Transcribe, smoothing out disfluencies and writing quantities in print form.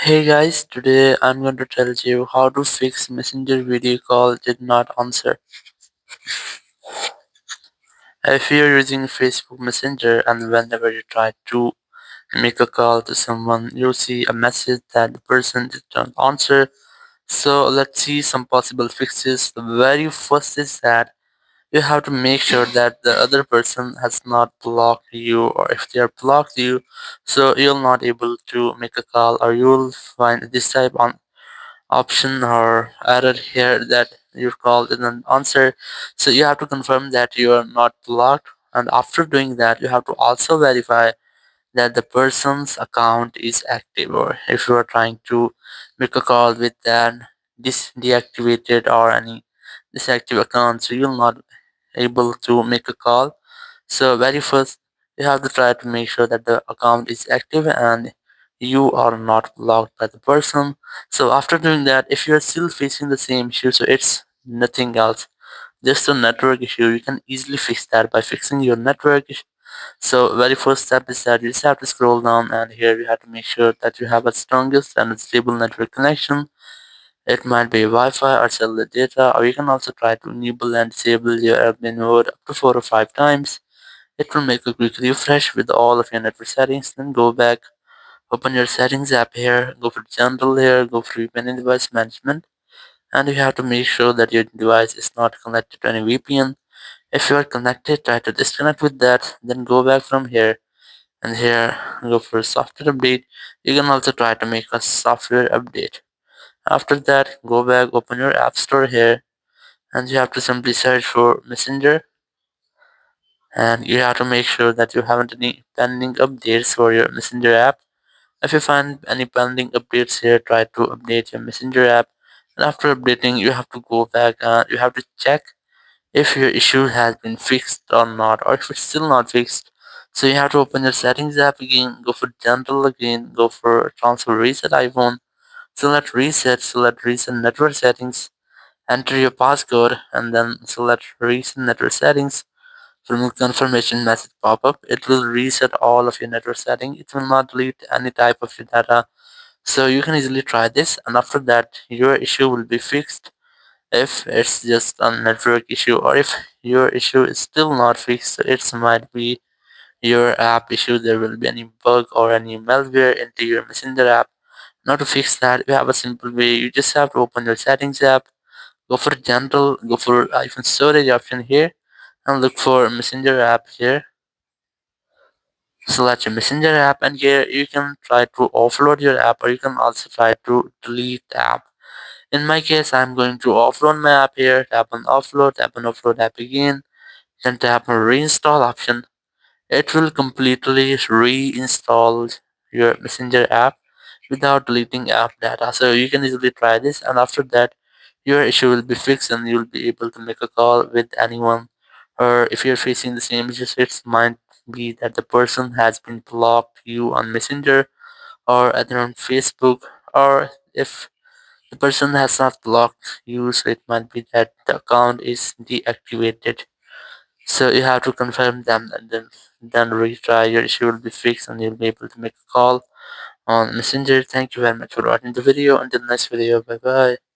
Hey guys, today I'm going to tell you how to fix Messenger video call did not answer. If you're using Facebook Messenger and whenever you try to make a call to someone, you'll see a message that the person did not answer. So let's see some possible fixes. The very first is that you have to make sure that the other person has not blocked you, or if they are blocked you, so you'll not able to make a call, or you'll find this type on option or error here that your call didn't answer. So you have to confirm that you are not blocked, and after doing that you have to also verify that the person's account is active, or if you are trying to make a call with an deactivated or any disactive account, so you'll not able to make a call. So very first, you have to try to make sure that the account is active and you are not blocked by the person. So after doing that, if you're still facing the same issue, so it's nothing else, just a network issue, you can easily fix that by fixing your network issue. So very first step is that you just have to scroll down, and here you have to make sure that you have a strongest and a stable network connection. It might be Wi-Fi or cellular data, or you can also try to enable and disable your airplane mode up to 4 or 5 times. It will make a quick refresh with all of your network settings. Then go back, open your settings app here, go for general here, go for VPN and device management, and you have to make sure that your device is not connected to any VPN. If you are connected, try to disconnect with that, then go back from here, and here go for software update. You can also try to make a software update. After that, go back, open your app store here, and you have to simply search for Messenger, and you have to make sure that you haven't any pending updates for your Messenger app. If you find any pending updates here, try to update your Messenger app. And after updating, you have to go back and you have to check if your issue has been fixed or not, or if it's still not fixed. So you have to open your settings app again, go for general again, go for transfer reset iPhone, select reset network settings, enter your passcode, and then select reset network settings. From the confirmation message pop up, it will reset all of your network setting. It will not delete any type of your data. So you can easily try this, and after that your issue will be fixed. If it's just a network issue, or if your issue is still not fixed, so it might be your app issue. There will be any bug or any malware into your Messenger app. Now to fix that, we have a simple way. You just have to open your settings app, go for general, go for iPhone storage option here, and look for Messenger app here. Select your Messenger app, and here you can try to offload your app, or you can also try to delete the app. In my case, I'm going to offload my app here. Tap on offload app again, then tap on reinstall option. It will completely reinstall your Messenger app without deleting app data. So you can easily try this, and after that, your issue will be fixed and you'll be able to make a call with anyone. Or if you're facing the same issues, it might be that the person has been blocked you on Messenger or either on Facebook, or if the person has not blocked you, so it might be that the account is deactivated. So you have to confirm them, and then retry. Your issue will be fixed and you'll be able to make a call on Messenger. Thank you very much for watching the video. Until next video, bye bye.